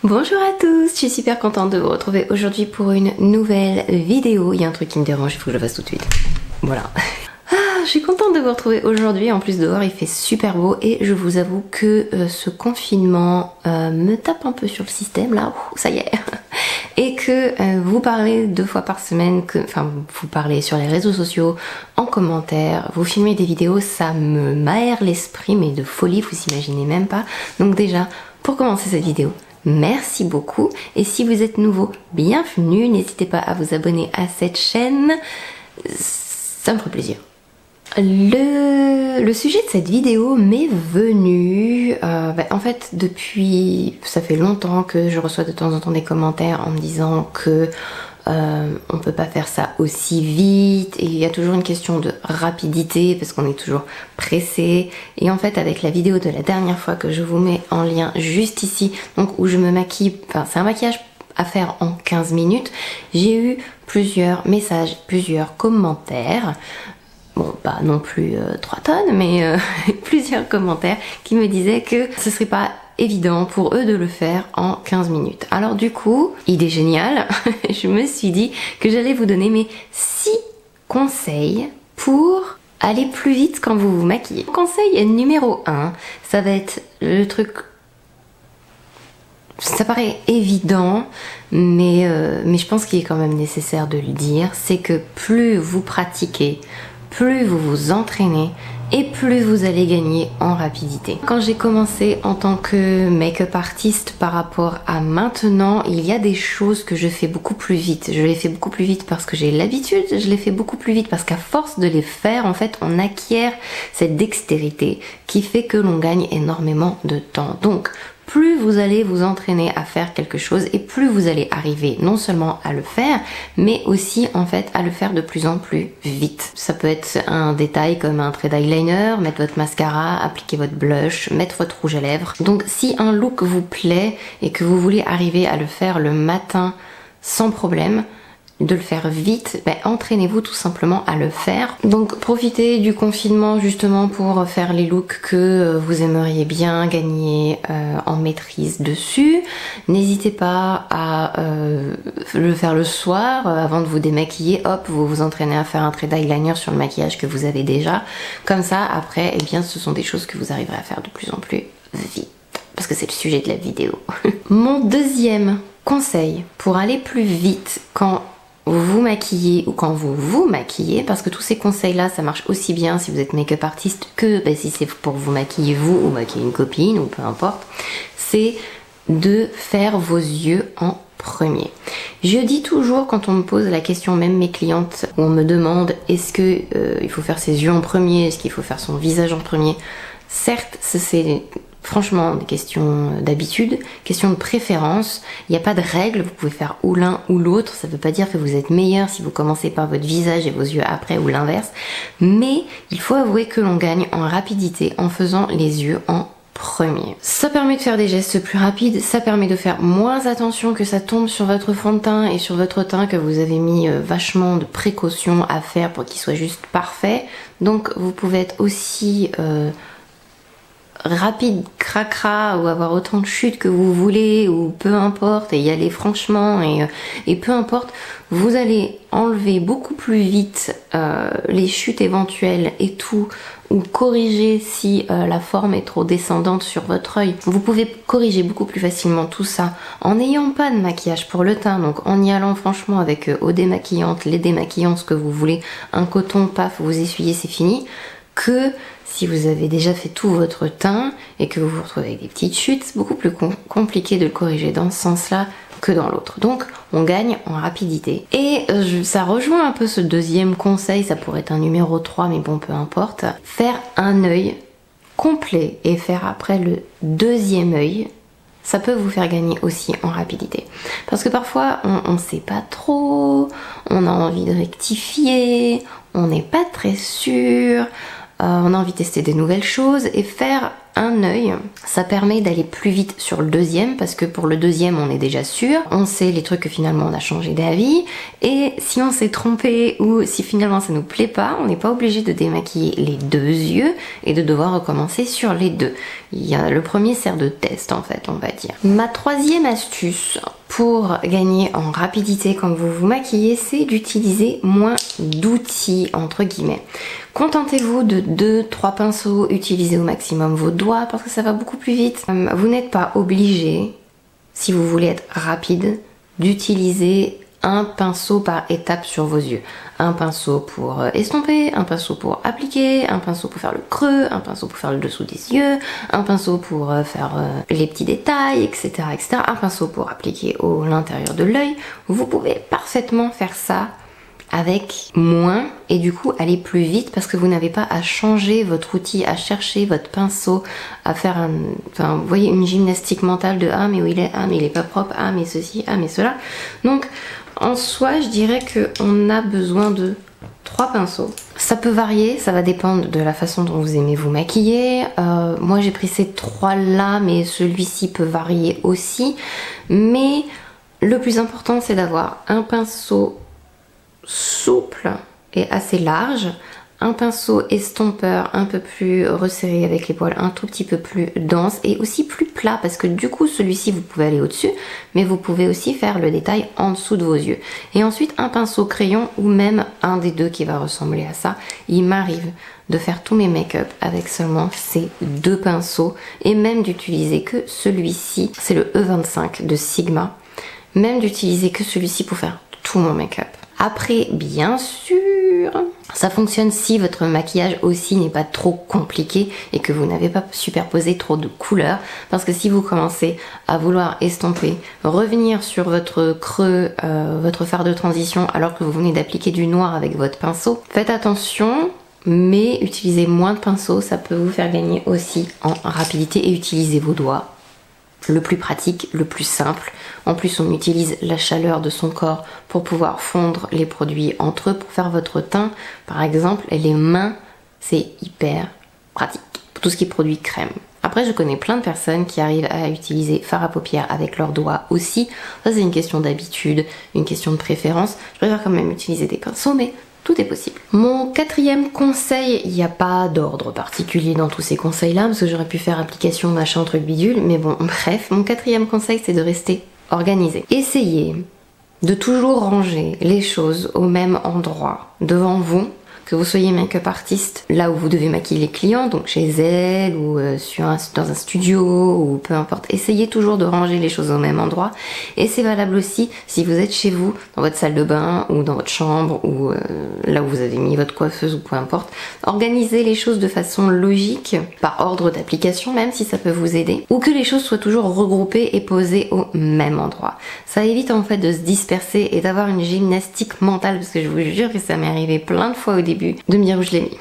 Bonjour à tous, je suis super contente de vous retrouver aujourd'hui pour une nouvelle vidéo. Il y a un truc qui me dérange, il faut que je le fasse tout de suite. Voilà. Je suis contente de vous retrouver aujourd'hui. En plus dehors il fait super beau et je vous avoue que ce confinement me tape un peu sur le système là. Ça y est. Et que vous parlez 2 fois par semaine, vous parlez sur les réseaux sociaux, en commentaire, vous filmez des vidéos, ça me m'aère l'esprit mais de folie, vous imaginez même pas. Donc déjà, pour commencer cette vidéo, merci beaucoup. Et si vous êtes nouveau, bienvenue. N'hésitez pas à vous abonner à cette chaîne, ça me ferait plaisir. Le sujet de cette vidéo m'est venu, en fait depuis, ça fait longtemps que je reçois de temps en temps des commentaires en me disant que on peut pas faire ça aussi vite et il y a toujours une question de rapidité parce qu'on est toujours pressé. Et en fait avec la vidéo de la dernière fois que je vous mets en lien juste ici, donc où je me maquille, c'est un maquillage à faire en 15 minutes, j'ai eu plusieurs messages, plusieurs commentaires. Bon, pas non plus 3 tonnes, mais plusieurs commentaires qui me disaient que ce serait pas évident pour eux de le faire en 15 minutes. Alors du coup, idée géniale, je me suis dit que j'allais vous donner mes 6 conseils pour aller plus vite quand vous vous maquillez. Conseil numéro 1, ça va être le truc... Ça paraît évident, mais je pense qu'il est quand même nécessaire de le dire, c'est que plus vous pratiquez, plus vous vous entraînez et plus vous allez gagner en rapidité. Quand j'ai commencé en tant que make-up artiste par rapport à maintenant, il y a des choses que je fais beaucoup plus vite. Je les fais beaucoup plus vite parce que j'ai l'habitude, je les fais beaucoup plus vite parce qu'à force de les faire, en fait, on acquiert cette dextérité qui fait que l'on gagne énormément de temps. Donc, plus vous allez vous entraîner à faire quelque chose et plus vous allez arriver non seulement à le faire, mais aussi en fait à le faire de plus en plus vite. Ça peut être un détail comme un trait d'eyeliner, mettre votre mascara, appliquer votre blush, mettre votre rouge à lèvres. Donc si un look vous plaît et que vous voulez arriver à le faire le matin sans problème, de le faire vite, entraînez-vous tout simplement à le faire. Donc profitez du confinement justement pour faire les looks que vous aimeriez bien gagner en maîtrise dessus. N'hésitez pas à le faire le soir avant de vous démaquiller. Hop, vous vous entraînez à faire un trait d'eyeliner sur le maquillage que vous avez déjà. Comme ça, après, eh bien, ce sont des choses que vous arriverez à faire de plus en plus vite. Parce que c'est le sujet de la vidéo. Mon deuxième conseil pour aller plus vite quand vous vous maquillez ou quand vous vous maquillez, parce que tous ces conseils là ça marche aussi bien si vous êtes make-up artiste que si c'est pour vous maquiller vous ou maquiller une copine ou peu importe, c'est de faire vos yeux en premier. Je dis toujours quand on me pose la question, même mes clientes, où on me demande est-ce que il faut faire ses yeux en premier, est-ce qu'il faut faire son visage en premier, certes c'est franchement des questions d'habitude, questions de préférence, il n'y a pas de règle, vous pouvez faire ou l'un ou l'autre, ça ne veut pas dire que vous êtes meilleur si vous commencez par votre visage et vos yeux après ou l'inverse, mais il faut avouer que l'on gagne en rapidité en faisant les yeux en premier. Ça permet de faire des gestes plus rapides, ça permet de faire moins attention que ça tombe sur votre fond de teint et sur votre teint que vous avez mis vachement de précautions à faire pour qu'il soit juste parfait, donc vous pouvez être aussi... rapide, cracra, ou avoir autant de chutes que vous voulez, ou peu importe, et y aller franchement, et peu importe, vous allez enlever beaucoup plus vite les chutes éventuelles et tout, ou corriger si la forme est trop descendante sur votre œil. Vous pouvez corriger beaucoup plus facilement tout ça en n'ayant pas de maquillage pour le teint, donc en y allant franchement avec eau démaquillante, lait démaquillant, ce que vous voulez, un coton, paf, vous essuyez, c'est fini, que si vous avez déjà fait tout votre teint et que vous vous retrouvez avec des petites chutes, c'est beaucoup plus compliqué de le corriger dans ce sens-là que dans l'autre. Donc on gagne en rapidité. Et ça rejoint un peu ce deuxième conseil, ça pourrait être un numéro 3, mais bon, peu importe. Faire un œil complet et faire après le deuxième œil, ça peut vous faire gagner aussi en rapidité. Parce que parfois, on ne sait pas trop, on a envie de rectifier, on n'est pas très sûr... on a envie de tester des nouvelles choses et faire un œil, ça permet d'aller plus vite sur le deuxième parce que pour le deuxième on est déjà sûr, on sait les trucs que finalement on a changé d'avis et si on s'est trompé ou si finalement ça nous plaît pas, on n'est pas obligé de démaquiller les deux yeux et de devoir recommencer sur les deux. Le premier sert de test en fait, on va dire. Ma troisième astuce pour gagner en rapidité quand vous vous maquillez, c'est d'utiliser moins d'outils entre guillemets. Contentez-vous de 2-3 pinceaux, utilisez au maximum vos doigts parce que ça va beaucoup plus vite. Vous n'êtes pas obligé, si vous voulez être rapide, d'utiliser un pinceau par étape sur vos yeux. Un pinceau pour estomper, un pinceau pour appliquer, un pinceau pour faire le creux, un pinceau pour faire le dessous des yeux, un pinceau pour faire les petits détails, etc., etc. Un pinceau pour appliquer à l'intérieur de l'œil. Vous pouvez parfaitement faire ça avec moins et du coup aller plus vite parce que vous n'avez pas à changer votre outil, à chercher votre pinceau, à faire vous voyez, une gymnastique mentale de ah mais où il est, ah mais il est pas propre, ah mais ceci, ah mais cela. Donc en soi je dirais qu'on a besoin de 3 pinceaux. Ça peut varier, ça va dépendre de la façon dont vous aimez vous maquiller. Moi j'ai pris ces 3 là mais celui-ci peut varier aussi. Mais le plus important c'est d'avoir un pinceau souple et assez large, un pinceau estompeur un peu plus resserré avec les poils un tout petit peu plus dense et aussi plus plat parce que du coup celui-ci vous pouvez aller au-dessus mais vous pouvez aussi faire le détail en dessous de vos yeux. Et ensuite un pinceau crayon ou même un des deux qui va ressembler à ça. Il m'arrive de faire tous mes make-up avec seulement ces 2 pinceaux et même d'utiliser que celui-ci, c'est le E25 de Sigma, même d'utiliser que celui-ci pour faire tout mon make-up. Après, bien sûr, ça fonctionne si votre maquillage aussi n'est pas trop compliqué et que vous n'avez pas superposé trop de couleurs. Parce que si vous commencez à vouloir estomper, revenir sur votre creux, votre fard de transition alors que vous venez d'appliquer du noir avec votre pinceau, faites attention. Mais utilisez moins de pinceaux, ça peut vous faire gagner aussi en rapidité et utilisez vos doigts. Le plus pratique, le plus simple. En plus, on utilise la chaleur de son corps pour pouvoir fondre les produits entre eux pour faire votre teint. Par exemple, les mains, c'est hyper pratique pour tout ce qui est produit crème. Après, je connais plein de personnes qui arrivent à utiliser fard à paupières avec leurs doigts aussi. Ça, c'est une question d'habitude, une question de préférence. Je préfère quand même utiliser des pinceaux, mais tout est possible. Mon 4e conseil, il n'y a pas d'ordre particulier dans tous ces conseils-là, parce que j'aurais pu faire application machin truc bidule, mais bon, bref, mon 4e conseil, c'est de rester organisé. Essayez de toujours ranger les choses au même endroit devant vous, que vous soyez make-up artiste, là où vous devez maquiller les clients, donc chez elle ou dans un studio ou peu importe. Essayez toujours de ranger les choses au même endroit et c'est valable aussi si vous êtes chez vous, dans votre salle de bain ou dans votre chambre ou là où vous avez mis votre coiffeuse ou peu importe. Organisez les choses de façon logique, par ordre d'application même si ça peut vous aider, ou que les choses soient toujours regroupées et posées au même endroit. Ça évite en fait de se disperser et d'avoir une gymnastique mentale parce que je vous jure que ça m'est arrivé plein de fois au début de me dire où je l'ai mis.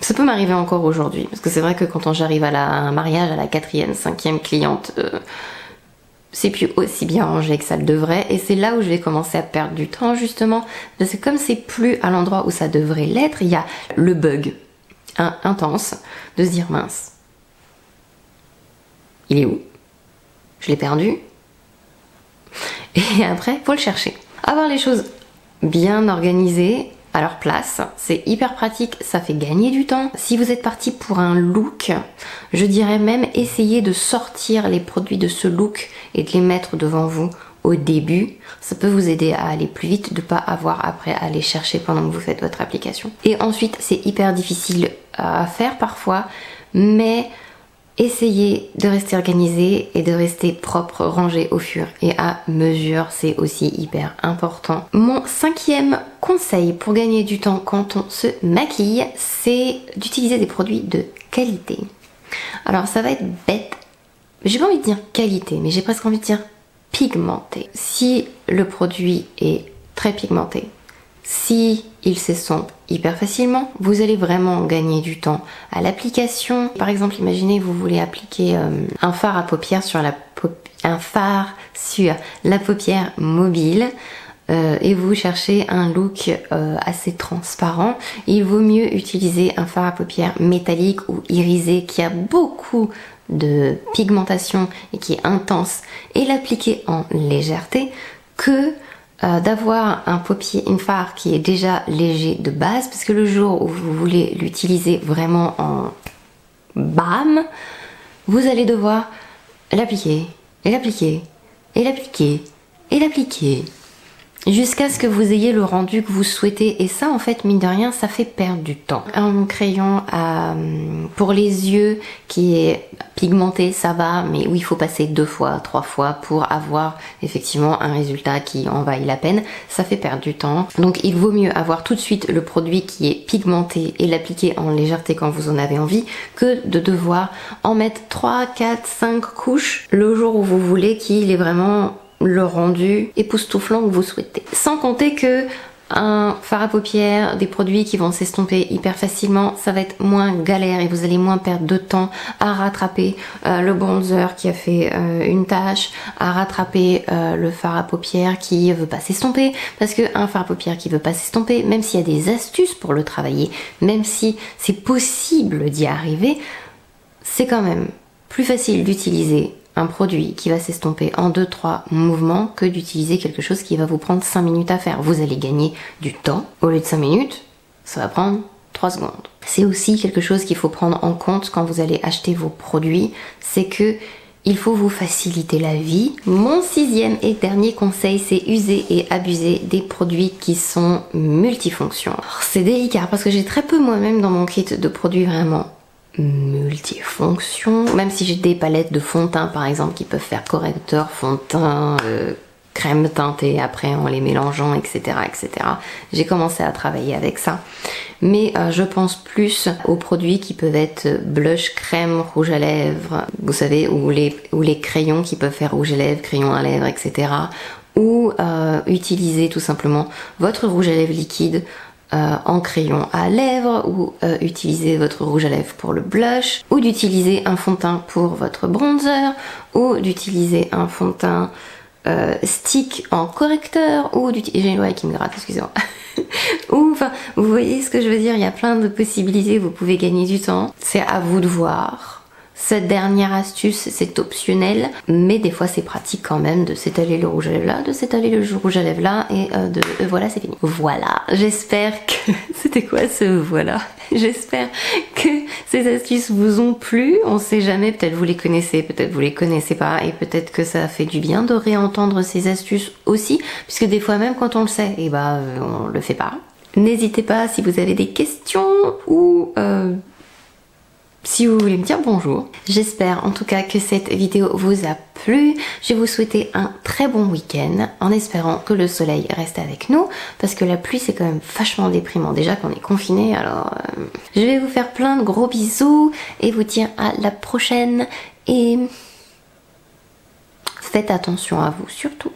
Ça peut m'arriver encore aujourd'hui, parce que c'est vrai que quand j'arrive à un mariage, à la 4e, 5e cliente, c'est plus aussi bien rangé que ça le devrait, et c'est là où je vais commencer à perdre du temps justement, parce que comme c'est plus à l'endroit où ça devrait l'être, il y a le bug intense de se dire mince, il est où? Je l'ai perdu. Et après, faut le chercher. Avoir les choses bien organisées, à leur place, c'est hyper pratique, ça fait gagner du temps. Si vous êtes parti pour un look, je dirais même essayer de sortir les produits de ce look et de les mettre devant vous au début. Ça peut vous aider à aller plus vite, de pas avoir après à aller chercher pendant que vous faites votre application. Et ensuite, c'est hyper difficile à faire parfois, mais essayez de rester organisé et de rester propre, rangé au fur et à mesure, c'est aussi hyper important. Mon 5e conseil pour gagner du temps quand on se maquille, c'est d'utiliser des produits de qualité. Alors ça va être bête, j'ai pas envie de dire qualité, mais j'ai presque envie de dire pigmenté. Si le produit est très pigmenté, si il s'estompe hyper facilement, vous allez vraiment gagner du temps à l'application. Par exemple, imaginez vous voulez appliquer un fard à paupières sur la paupière mobile. et vous cherchez un look assez transparent, il vaut mieux utiliser un fard à paupières métallique ou irisé qui a beaucoup de pigmentation et qui est intense et l'appliquer en légèreté que d'avoir une fard qui est déjà léger de base, parce que le jour où vous voulez l'utiliser vraiment en bam, vous allez devoir l'appliquer et l'appliquer et l'appliquer et l'appliquer jusqu'à ce que vous ayez le rendu que vous souhaitez, et ça en fait mine de rien ça fait perdre du temps. Un crayon pour les yeux qui est pigmenté ça va, mais où il faut passer 2 fois, 3 fois pour avoir effectivement un résultat qui en vaille la peine, ça fait perdre du temps. Donc il vaut mieux avoir tout de suite le produit qui est pigmenté et l'appliquer en légèreté quand vous en avez envie, que de devoir en mettre 3, 4, 5 couches le jour où vous voulez qu'il est vraiment le rendu époustouflant que vous souhaitez. Sans compter que un fard à paupières, des produits qui vont s'estomper hyper facilement, ça va être moins galère et vous allez moins perdre de temps à rattraper le bronzer qui a fait une tache, à rattraper le fard à paupières qui veut pas s'estomper, parce que un fard à paupières qui veut pas s'estomper, même s'il y a des astuces pour le travailler, même si c'est possible d'y arriver, c'est quand même plus facile d'utiliser un produit qui va s'estomper en 2-3 mouvements que d'utiliser quelque chose qui va vous prendre 5 minutes à faire. Vous allez gagner du temps. Au lieu de 5 minutes, ça va prendre 3 secondes. C'est aussi quelque chose qu'il faut prendre en compte quand vous allez acheter vos produits, c'est que il faut vous faciliter la vie. Mon 6e et dernier conseil, c'est user et abuser des produits qui sont multifonctions. C'est délicat parce que j'ai très peu moi-même dans mon kit de produits vraiment multifonction, même si j'ai des palettes de fond de teint par exemple qui peuvent faire correcteur, fond de teint, crème teintée après en les mélangeant, etc. etc. J'ai commencé à travailler avec ça, mais je pense plus aux produits qui peuvent être blush, crème, rouge à lèvres, vous savez, ou les crayons qui peuvent faire rouge à lèvres, crayon à lèvres, etc. Ou utiliser tout simplement votre rouge à lèvres liquide en crayon à lèvres, ou utiliser votre rouge à lèvres pour le blush, ou d'utiliser un fond de teint pour votre bronzer, ou d'utiliser un fond de teint stick en correcteur, ou j'ai l'oreille qui me gratte, excusez-moi. Ou enfin, vous voyez ce que je veux dire, il y a plein de possibilités, vous pouvez gagner du temps, c'est à vous de voir. Cette dernière astuce, c'est optionnel, mais des fois c'est pratique quand même de s'étaler le rouge à lèvres là, de s'étaler le rouge à lèvres là, et voilà, c'est fini. Voilà, j'espère que... C'était quoi ce voilà? J'espère que ces astuces vous ont plu, on sait jamais, peut-être vous les connaissez, peut-être vous les connaissez pas, et peut-être que ça fait du bien de réentendre ces astuces aussi, puisque des fois même quand on le sait, et on le fait pas. N'hésitez pas si vous avez des questions ou... si vous voulez me dire bonjour. J'espère en tout cas que cette vidéo vous a plu. Je vais vous souhaiter un très bon week-end en espérant que le soleil reste avec nous, parce que la pluie c'est quand même vachement déprimant déjà qu'on est confiné. Alors je vais vous faire plein de gros bisous et vous dire à la prochaine, et faites attention à vous surtout.